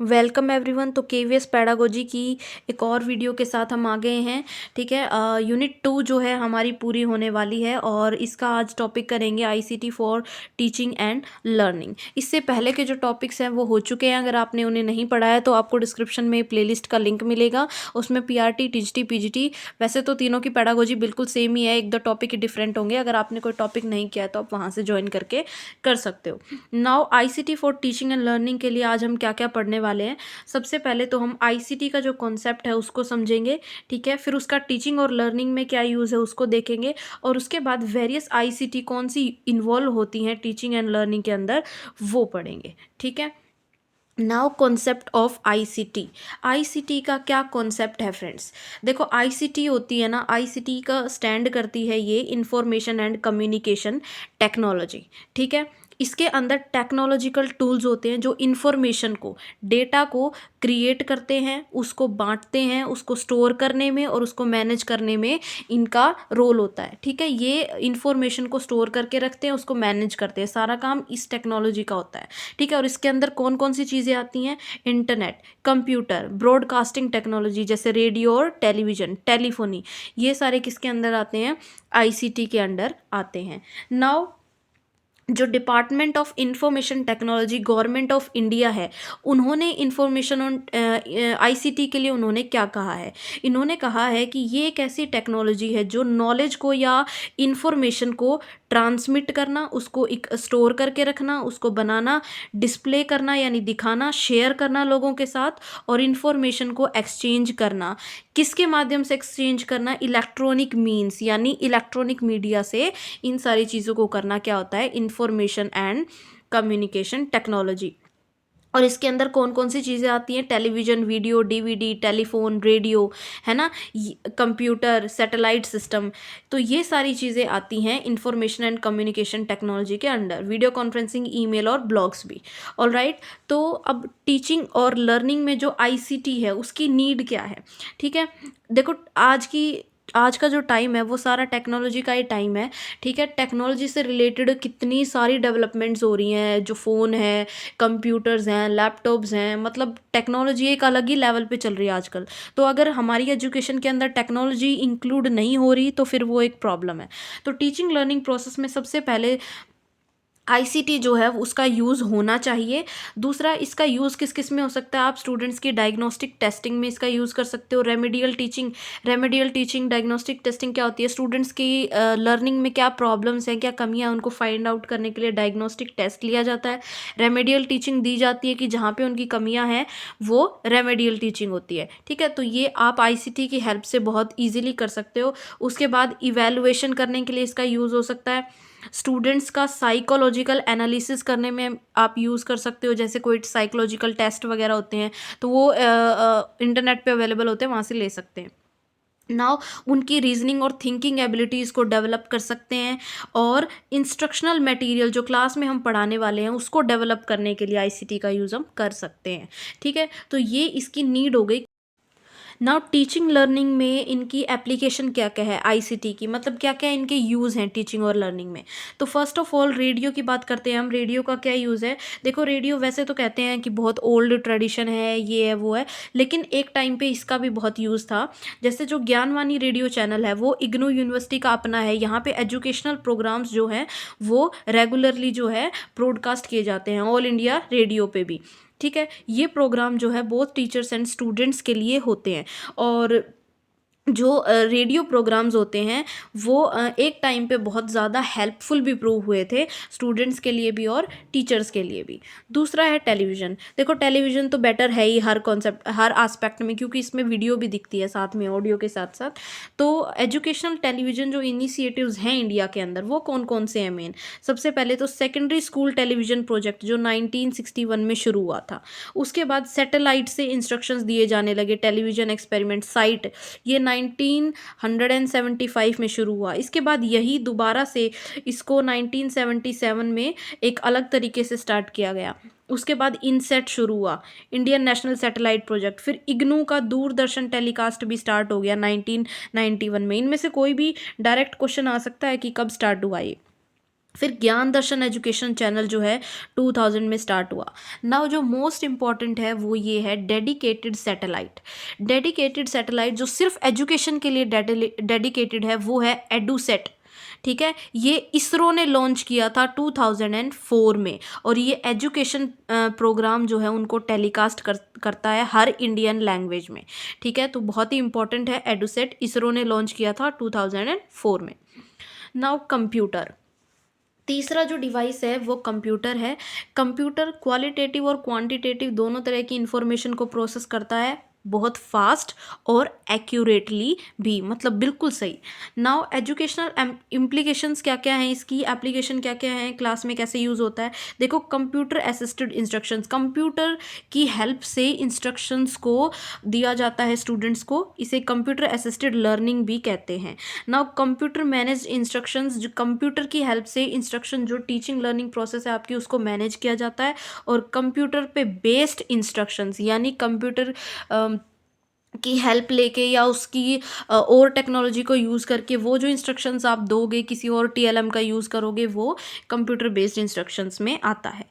Welcome everyone. तो KVS pedagogy की एक और वीडियो के साथ हम आ गए हैं। ठीक है, यूनिट 2 जो है हमारी पूरी होने वाली है और इसका आज टॉपिक करेंगे ICT for teaching and learning. इससे पहले के जो टॉपिक्स हैं वो हो चुके हैं, अगर आपने उन्हें नहीं पढ़ा है तो आपको डिस्क्रिप्शन में प्लेलिस्ट का लिंक मिलेगा, उसमें पीआरटी, टीजीटी, पीजीटी, वैसे तो तीनों की पैडागोजी बिल्कुल सेम ही है, एक दो टॉपिक डिफरेंट होंगे। अगर आपने कोई टॉपिक नहीं किया है तो आप वहाँ से ज्वाइन करके कर सकते हो। Now ICT for teaching and learning के लिए आज हम क्या क्या पढ़ने वाले हैं। सबसे पहले तो हम आईसीटी का जो कॉन्सेप्ट है उसको समझेंगे। ठीक है, फिर उसका टीचिंग और लर्निंग में क्या यूज़ है उसको देखेंगे, और उसके बाद वेरियस आईसीटी कौन सी इन्वॉल्व होती हैं टीचिंग एंड लर्निंग के अंदर वो पढ़ेंगे। ठीक है, now concept of ICT. ICT का क्या कॉन्सेप्ट है फ्रेंड्स? देखो, आईसीटी होती है ना, आईसीटी का स्टैंड करती है ये इंफॉर्मेशन एंड कम्युनिकेशन टेक्नोलॉजी। ठीक है, इसके अंदर टेक्नोलॉजिकल टूल्स होते हैं जो इंफॉर्मेशन को, डेटा को क्रिएट करते हैं, उसको बांटते हैं, उसको स्टोर करने में और उसको मैनेज करने में इनका रोल होता है। ठीक है, ये इंफॉर्मेशन को स्टोर करके रखते हैं, उसको मैनेज करते हैं, सारा काम इस टेक्नोलॉजी का होता है। ठीक है, और इसके अंदर कौन कौन सी चीज़ें आती हैं? इंटरनेट, कंप्यूटर, ब्रॉडकास्टिंग टेक्नोलॉजी जैसे रेडियो और टेलीविज़न, टेलीफोनी, ये सारे किसके अंदर आते हैं? आईसीटी के अंडर आते हैं। नाउ जो department of information technology government of India है, उन्होंने इंफॉर्मेशन ऑन आईसीटी के लिए उन्होंने क्या कहा है? इन्होंने कहा है कि ये एक ऐसी टेक्नोलॉजी है जो नॉलेज को या इंफॉर्मेशन को ट्रांसमिट करना, उसको एक स्टोर करके रखना, उसको बनाना, डिस्प्ले करना यानी दिखाना, शेयर करना लोगों के साथ, और इंफॉर्मेशन को एक्सचेंज करना। किसके माध्यम से एक्सचेंज करना? इलेक्ट्रॉनिक मीन्स यानी इलेक्ट्रॉनिक मीडिया से इन सारी चीज़ों को करना क्या होता है? Information and communication technology. और इसके अंदर कौन कौन सी चीज़ें आती हैं? Television, video, DVD, telephone, radio, है ना, कंप्यूटर, सैटेलाइट सिस्टम, तो ये सारी चीज़ें आती हैं इंफॉर्मेशन एंड कम्युनिकेशन टेक्नोलॉजी के अंडर। वीडियो कॉन्फ्रेंसिंग, ईमेल और ब्लॉग्स भी। ऑल राइट, तो अब टीचिंग और लर्निंग में जो आईसीटी है उसकी नीड क्या है? ठीक है, देखो, आज का जो टाइम है वो सारा टेक्नोलॉजी का ही टाइम है। ठीक है, टेक्नोलॉजी से रिलेटेड कितनी सारी डेवलपमेंट्स हो रही हैं, जो फ़ोन है, कंप्यूटर्स हैं, लैपटॉप्स हैं, मतलब टेक्नोलॉजी एक अलग ही लेवल पे चल रही है आजकल। तो अगर हमारी एजुकेशन के अंदर टेक्नोलॉजी इंक्लूड नहीं हो रही तो फिर वो एक प्रॉब्लम है। तो टीचिंग लर्निंग प्रोसेस में सबसे पहले आईसीटी जो है उसका यूज़ होना चाहिए। दूसरा, इसका यूज़ किस किस में हो सकता है? आप स्टूडेंट्स की डायग्नोस्टिक टेस्टिंग में इसका यूज़ कर सकते हो। रेमेडियल टीचिंग डायग्नोस्टिक टेस्टिंग क्या होती है? स्टूडेंट्स की लर्निंग में क्या प्रॉब्लम्स हैं, क्या कमियां हैं, उनको फाइंड आउट करने के लिए डायग्नोस्टिक टेस्ट लिया जाता है। रेमेडियल टीचिंग दी जाती है कि जहाँ पे उनकी कमियां हैं वो रेमेडियल टीचिंग होती है। ठीक है, तो ये आप आईसीटी की हेल्प से बहुत ईजिली कर सकते हो। उसके बाद इवेलुएशन करने के लिए इसका यूज़ हो सकता है। स्टूडेंट्स का साइकोलॉजिकल एनालिसिस करने में आप यूज़ कर सकते हो, जैसे कोई साइकोलॉजिकल टेस्ट वगैरह होते हैं तो वो इंटरनेट पे अवेलेबल होते हैं, वहाँ से ले सकते हैं। नाउ उनकी रीजनिंग और थिंकिंग एबिलिटीज़ को डेवलप कर सकते हैं, और इंस्ट्रक्शनल मटेरियल जो क्लास में हम पढ़ाने वाले हैं उसको डेवलप करने के लिए आईसीटी का यूज़ हम कर सकते हैं। ठीक है, तो ये इसकी नीड हो गई। नाउ टीचिंग लर्निंग में इनकी एप्लीकेशन क्या क्या है आईसीटी की, मतलब क्या क्या इनके यूज़ हैं टीचिंग और लर्निंग में। तो फर्स्ट ऑफ ऑल रेडियो की बात करते हैं हम। रेडियो का क्या यूज़ है? देखो, रेडियो वैसे तो कहते हैं कि बहुत ओल्ड ट्रेडिशन है, ये है वो है, लेकिन एक टाइम पे इसका भी बहुत यूज़ था। जैसे जो ज्ञानवाणी रेडियो चैनल है वो इग्नू यूनिवर्सिटी का अपना है। यहाँ पे एजुकेशनल प्रोग्राम्स जो हैं वो रेगुलरली जो है ब्रॉडकास्ट किए जाते हैं, ऑल इंडिया रेडियो पे भी। ठीक है, ये प्रोग्राम जो है बहुत टीचर्स एंड स्टूडेंट्स के लिए होते हैं। और जो रेडियो प्रोग्राम्स होते हैं वो एक टाइम पे बहुत ज़्यादा हेल्पफुल भी प्रूव हुए थे, स्टूडेंट्स के लिए भी और टीचर्स के लिए भी। दूसरा है टेलीविज़न। देखो, टेलीविज़न तो बेटर है ही हर कॉन्सेप्ट, हर एस्पेक्ट में, क्योंकि इसमें वीडियो भी दिखती है साथ में, ऑडियो के साथ साथ। तो एजुकेशनल टेलीविज़न जो इनिशिएटिव्स हैं इंडिया के अंदर वो कौन कौन से हैं मेन? सबसे पहले तो सेकेंडरी स्कूल टेलीविज़न प्रोजेक्ट जो 1961 में शुरू हुआ था। उसके बाद सैटेलाइट से इंस्ट्रक्शंस दिए जाने लगे, टेलीविज़न एक्सपेरिमेंट साइट, ये 1975 में शुरू हुआ। इसके बाद यही दोबारा से इसको 1977 में एक अलग तरीके से स्टार्ट किया गया। उसके बाद इनसेट शुरू हुआ, इंडियन नेशनल सैटेलाइट प्रोजेक्ट। फिर इग्नू का दूरदर्शन टेलीकास्ट भी स्टार्ट हो गया 1991 में। इनमें से कोई भी डायरेक्ट क्वेश्चन आ सकता है कि कब स्टार्ट हुआ ये। फिर ज्ञान दर्शन एजुकेशन चैनल जो है 2000 में स्टार्ट हुआ। नाउ जो मोस्ट इम्पॉर्टेंट है वो ये है डेडिकेटेड सैटेलाइट। डेडिकेटेड सैटेलाइट जो सिर्फ एजुकेशन के लिए डेडिकेटेड है वो है एडुसेट। ठीक है, ये इसरो ने लॉन्च किया था 2004 में, और ये एजुकेशन प्रोग्राम जो है उनको टेलीकास्ट करता है हर इंडियन लैंग्वेज में। ठीक है, तो बहुत ही इंपॉर्टेंट है एडुसेट, इसरो ने लॉन्च किया था 2004 में। नाउ कंप्यूटर, तीसरा जो डिवाइस है वो कंप्यूटर है। कंप्यूटर क्वालिटेटिव और क्वांटिटेटिव दोनों तरह की इंफॉर्मेशन को प्रोसेस करता है, बहुत फास्ट और एक्यूरेटली भी, मतलब बिल्कुल सही। नाउ एजुकेशनल इम्प्लीकेशंस क्या क्या हैं, इसकी एप्लीकेशन क्या क्या हैं, क्लास में कैसे यूज़ होता है। देखो, कंप्यूटर असिस्टेड इंस्ट्रक्शंस, कंप्यूटर की हेल्प से इंस्ट्रक्शंस को दिया जाता है स्टूडेंट्स को, इसे कंप्यूटर असिस्टेड लर्निंग भी कहते हैं। नाउ कंप्यूटर मैनेज इंस्ट्रक्शंस, जो कंप्यूटर की हेल्प से इंस्ट्रक्शन जो टीचिंग लर्निंग प्रोसेस है आपकी उसको मैनेज किया जाता है। और कंप्यूटर पे बेस्ड इंस्ट्रक्शंस, यानी कंप्यूटर की हेल्प लेके या उसकी और टेक्नोलॉजी को यूज़ करके वो जो इंस्ट्रक्शंस आप दोगे, किसी और टीएलएम का यूज़ करोगे, वो कंप्यूटर बेस्ड इंस्ट्रक्शंस में आता है।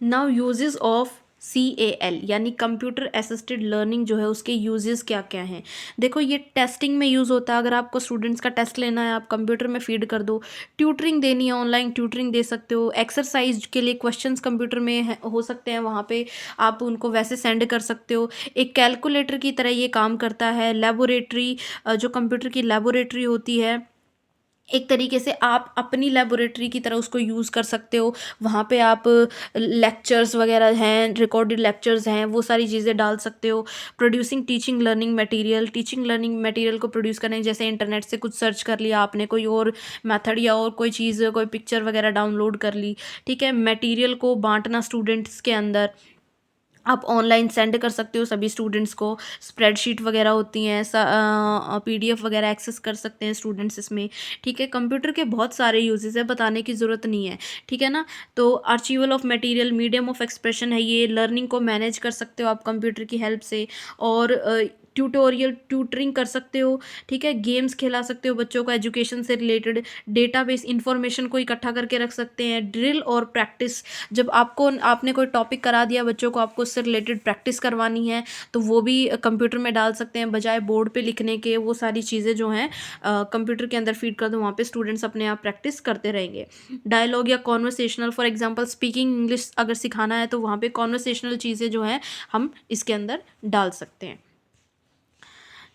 नाउ यूजेस ऑफ CAL यानी कंप्यूटर असिस्टेड लर्निंग जो है उसके यूजेस क्या क्या हैं। देखो, ये टेस्टिंग में यूज़ होता है। अगर आपको स्टूडेंट्स का टेस्ट लेना है, आप कंप्यूटर में फीड कर दो। ट्यूटरिंग देनी है, ऑनलाइन ट्यूटरिंग दे सकते हो। एक्सरसाइज के लिए क्वेश्चंस कंप्यूटर में हो सकते हैं, वहाँ पे आप उनको वैसे सेंड कर सकते हो। एक कैलकुलेटर की तरह ये काम करता है। लेबोरेटरी, जो कंप्यूटर की लेबोरेटरी होती है, एक तरीके से आप अपनी लेबोरेटरी की तरह उसको यूज़ कर सकते हो। वहाँ पे आप लेक्चर्स वगैरह हैं, रिकॉर्डेड लेक्चर्स हैं, वो सारी चीज़ें डाल सकते हो। Producing teaching learning material, teaching learning material को प्रोड्यूस करने, जैसे इंटरनेट से कुछ सर्च कर लिया आपने, कोई और मेथड या और कोई चीज़, कोई पिक्चर वगैरह डाउनलोड कर ली। ठीक है, मटेरियल को बांटना स्टूडेंट्स के अंदर, आप ऑनलाइन सेंड कर सकते हो सभी स्टूडेंट्स को। स्प्रेडशीट वगैरह होती हैं, PDF वगैरह एक्सेस कर सकते हैं स्टूडेंट्स इसमें। ठीक है, कंप्यूटर के बहुत सारे यूजेस है, बताने की ज़रूरत नहीं है। ठीक है ना। तो archival of material, medium of expression है ये, लर्निंग को मैनेज कर सकते हो आप कंप्यूटर की हेल्प से। और ट्यूटोरियल ट्यूटरिंग कर सकते हो। ठीक है, गेम्स खिला सकते हो बच्चों को एजुकेशन से रिलेटेड। डेटाबेस इंफॉर्मेशन को इकट्ठा करके रख सकते हैं। ड्रिल और प्रैक्टिस, जब आपने कोई टॉपिक करा दिया बच्चों को, आपको उससे रिलेटेड प्रैक्टिस करवानी है, तो वो भी कंप्यूटर में डाल सकते हैं, बजाय बोर्ड पे लिखने के। वो सारी चीज़ें जो हैं कंप्यूटर के अंदर फीड कर दो, वहाँ पे स्टूडेंट्स अपने आप प्रैक्टिस करते रहेंगे। डायलॉग या conversational, for example speaking English अगर सिखाना है तो वहाँ पे कॉन्वर्सेशनल चीज़ें जो हैं हम इसके अंदर डाल सकते हैं।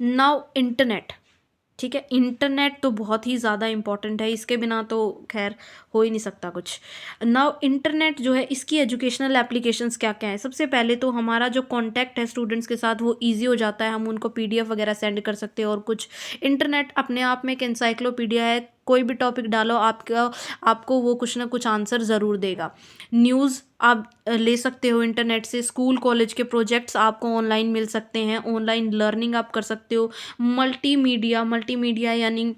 नाउ इंटरनेट, ठीक है, इंटरनेट तो बहुत ही ज़्यादा इंपॉर्टेंट है, इसके बिना तो खैर हो ही नहीं सकता कुछ। नाउ इंटरनेट जो है, इसकी एजुकेशनल एप्लीकेशंस क्या क्या है। सबसे पहले तो हमारा जो कांटेक्ट है स्टूडेंट्स के साथ वो इजी हो जाता है, हम उनको PDF वगैरह सेंड कर सकते हैं। और कुछ, इंटरनेट अपने आप में एक इंसाइक्लोपीडिया है, कोई भी टॉपिक डालो आपको वो कुछ ना कुछ आंसर ज़रूर देगा। न्यूज़ आप ले सकते हो इंटरनेट से। स्कूल कॉलेज के प्रोजेक्ट्स आपको ऑनलाइन मिल सकते हैं, ऑनलाइन लर्निंग आप कर सकते हो। मल्टीमीडिया, मल्टीमीडिया यानी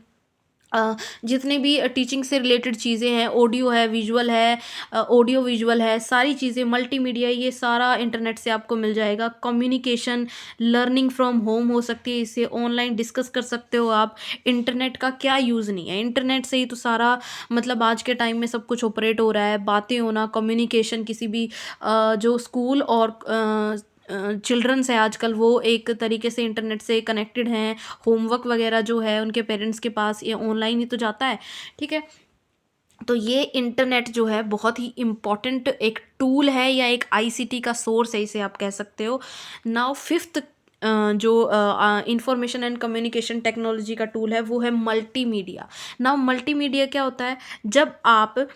जितने भी टीचिंग से रिलेटेड चीज़ें हैं, ऑडियो है, विजुअल है, ऑडियो विजुअल है, सारी चीज़ें मल्टीमीडिया, ये सारा इंटरनेट से आपको मिल जाएगा। कम्युनिकेशन, लर्निंग फ्रॉम होम हो सकती है, इसे ऑनलाइन डिस्कस कर सकते हो आप। इंटरनेट का क्या यूज़ नहीं है, इंटरनेट से ही तो सारा, मतलब आज के टाइम में सब कुछ ऑपरेट हो रहा है। बातें होना, कम्युनिकेशन, किसी भी जो स्कूल और चिल्ड्रंस है आजकल, वो एक तरीके से इंटरनेट से कनेक्टेड हैं। होमवर्क वगैरह जो है उनके पेरेंट्स के पास, ये ऑनलाइन ही तो जाता है। ठीक है, तो ये इंटरनेट जो है बहुत ही इम्पॉर्टेंट एक टूल है, या एक ICT का सोर्स है, इसे आप कह सकते हो। नाउ फिफ्थ जो इंफॉर्मेशन एंड कम्युनिकेशन टेक्नोलॉजी का टूल है वो है मल्टीमीडिया। नाउ मल्टीमीडिया क्या होता है, जब आप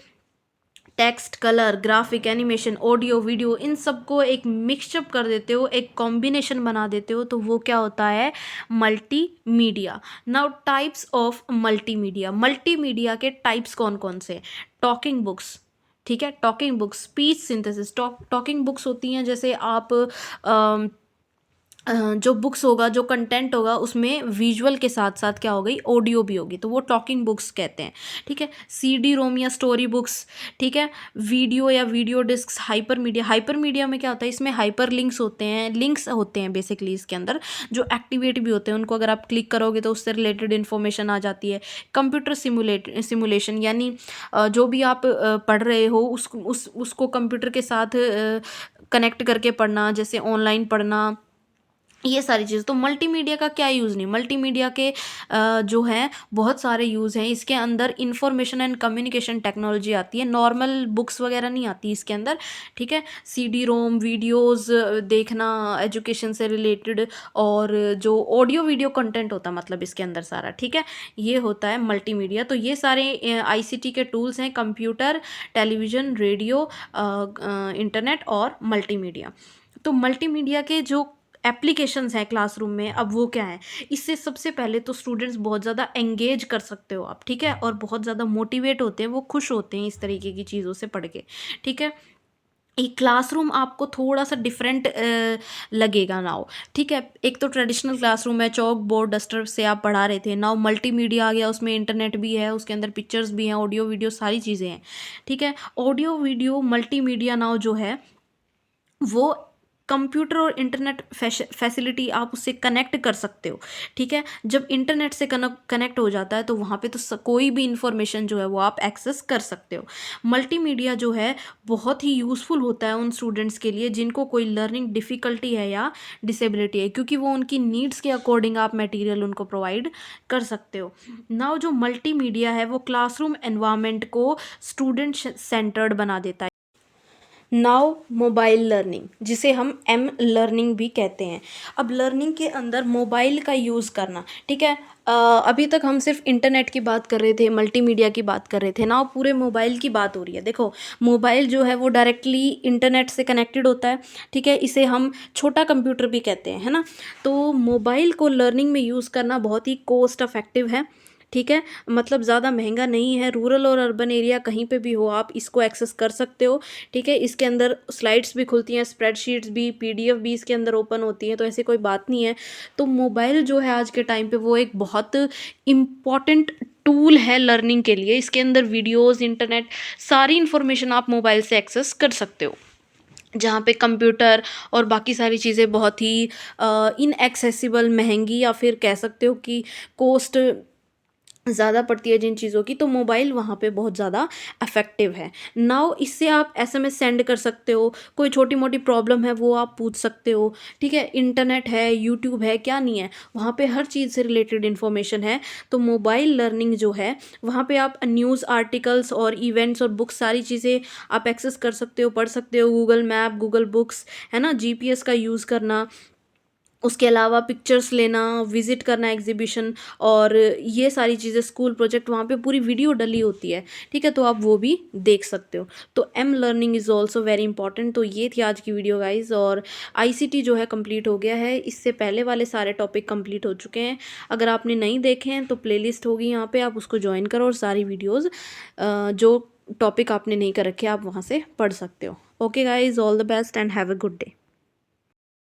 text, colour, graphic, animation, audio, video, इन सबको एक मिक्सचअप कर देते हो, एक कॉम्बिनेशन बना देते हो, तो वो क्या होता है, multimedia. Now types of multimedia, multimedia के टाइप्स कौन कौन से। टॉकिंग बुक्स, ठीक है, talking books, speech synthesis. Talking books होती हैं, जैसे आप जो बुक्स होगा, जो कंटेंट होगा, उसमें विजुअल के साथ साथ क्या हो गई, ऑडियो भी होगी, तो वो टॉकिंग बुक्स कहते हैं। ठीक है, सीडी रोम या स्टोरी बुक्स। ठीक है, वीडियो या वीडियो डिस्क, हाइपर मीडिया में क्या होता है, इसमें हाइपर लिंक्स होते हैं, लिंक्स होते हैं बेसिकली इसके अंदर, जो एक्टिवेट भी होते हैं, उनको अगर आप क्लिक करोगे तो उससे रिलेटेड इन्फॉर्मेशन आ जाती है। कंप्यूटर सिमुलेशन, यानी जो भी आप पढ़ रहे हो उसको कंप्यूटर के साथ कनेक्ट करके पढ़ना, जैसे ऑनलाइन पढ़ना, ये सारी चीज़। तो मल्टीमीडिया का क्या यूज़ नहीं, मल्टीमीडिया के जो हैं बहुत सारे यूज़ हैं इसके अंदर। इंफॉर्मेशन एंड कम्युनिकेशन टेक्नोलॉजी आती है, नॉर्मल बुक्स वगैरह नहीं आती इसके अंदर। ठीक है, सीडी रोम, वीडियोस देखना एजुकेशन से रिलेटेड, और जो ऑडियो वीडियो कंटेंट होता है मतलब इसके अंदर सारा। ठीक है, ये होता है मल्टीमीडिया। तो ये सारे आईसीटी के टूल्स हैं, कंप्यूटर, टेलीविज़न, रेडियो, इंटरनेट और मल्टीमीडिया। तो मल्टीमीडिया के जो एप्लीकेशंस हैं क्लासरूम में, अब वो क्या है, इससे सबसे पहले तो स्टूडेंट्स बहुत ज़्यादा एंगेज कर सकते हो आप। ठीक है, और बहुत ज़्यादा मोटिवेट होते हैं, वो खुश होते हैं इस तरीके की चीज़ों से पढ़ के। ठीक है, एक क्लासरूम आपको थोड़ा सा डिफरेंट लगेगा नाउ। ठीक है, एक तो ट्रेडिशनल क्लासरूम है, चौक बोर्ड डस्टर से आप पढ़ा रहे थे, नाउ मल्टीमीडिया आ गया, उसमें इंटरनेट भी है, उसके अंदर पिक्चर्स भी हैं, ऑडियो वीडियो सारी चीज़ें हैं। ठीक है, ऑडियो वीडियो मल्टीमीडिया नाउ जो है वो कंप्यूटर और इंटरनेट फैसिलिटी आप उससे कनेक्ट कर सकते हो। ठीक है, जब इंटरनेट से कनेक्ट हो जाता है तो वहाँ पे तो कोई भी इंफॉर्मेशन जो है वो आप एक्सेस कर सकते हो। मल्टीमीडिया जो है बहुत ही यूज़फुल होता है उन स्टूडेंट्स के लिए जिनको कोई लर्निंग डिफ़िकल्टी है या डिसेबिलिटी है, क्योंकि वो उनकी नीड्स के अकॉर्डिंग आप मटेरियल उनको प्रोवाइड कर सकते हो। नाउ जो मल्टीमीडिया है वो क्लासरूम एनवायरनमेंट को स्टूडेंट सेंटर्ड बना देता है। नाउ मोबाइल लर्निंग, जिसे हम एम लर्निंग भी कहते हैं। अब लर्निंग के अंदर मोबाइल का यूज़ करना। ठीक है, अभी तक हम सिर्फ इंटरनेट की बात कर रहे थे, मल्टीमीडिया की बात कर रहे थे, नाउ पूरे मोबाइल की बात हो रही है। देखो, मोबाइल जो है वो डायरेक्टली इंटरनेट से कनेक्टेड होता है। ठीक है, इसे हम छोटा कंप्यूटर भी कहते हैं, है ना। तो मोबाइल को लर्निंग में यूज़ करना बहुत ही कॉस्ट इफेक्टिव है। ठीक है, मतलब ज़्यादा महंगा नहीं है, रूरल और अर्बन एरिया कहीं पे भी हो आप इसको एक्सेस कर सकते हो। ठीक है, इसके अंदर स्लाइड्स भी खुलती हैं, स्प्रेडशीट्स भी, पीडीएफ भी इसके अंदर ओपन होती हैं, तो ऐसी कोई बात नहीं है। तो मोबाइल जो है आज के टाइम पे वो एक बहुत इम्पॉर्टेंट टूल है लर्निंग के लिए। इसके अंदर वीडियोज़, इंटरनेट, सारी इन्फॉर्मेशन आप मोबाइल से एक्सेस कर सकते हो, जहाँ पे कंप्यूटर और बाकी सारी चीज़ें बहुत ही इनएक्सेसिबल, महंगी, या फिर कह सकते हो कि कॉस्ट ज़्यादा पड़ती है जिन चीज़ों की, तो मोबाइल वहाँ पे बहुत ज़्यादा इफ़ेक्टिव है। नाउ इससे आप एसएमएस सेंड कर सकते हो, कोई छोटी मोटी प्रॉब्लम है वो आप पूछ सकते हो। ठीक है, इंटरनेट है, यूट्यूब है, क्या नहीं है, वहाँ पे हर चीज़ से रिलेटेड इन्फॉर्मेशन है। तो मोबाइल लर्निंग जो है वहाँ पे आप न्यूज़ आर्टिकल्स और इवेंट्स और बुक्स सारी चीज़ें आप एक्सेस कर सकते हो, पढ़ सकते हो। गूगल मैप, गूगल बुक्स, है ना, जीपीएस का यूज़ करना, उसके अलावा पिक्चर्स लेना, विज़िट करना एग्ज़िबिशन, और ये सारी चीज़ें, स्कूल प्रोजेक्ट, वहाँ पे पूरी वीडियो डली होती है। ठीक है, तो आप वो भी देख सकते हो। तो am learning is also very important. तो ये थी आज की वीडियो गाइज़, और आईसीटी जो है कंप्लीट हो गया है, इससे पहले वाले सारे टॉपिक कंप्लीट हो चुके हैं। अगर आपने नहीं देखे हैं तो प्लेलिस्ट होगी यहाँ पे, आप उसको ज्वाइन करो और सारी वीडियोज़ जो टॉपिक आपने नहीं कर रखे आप वहाँ से पढ़ सकते हो। Okay guys, all the best and have a good day.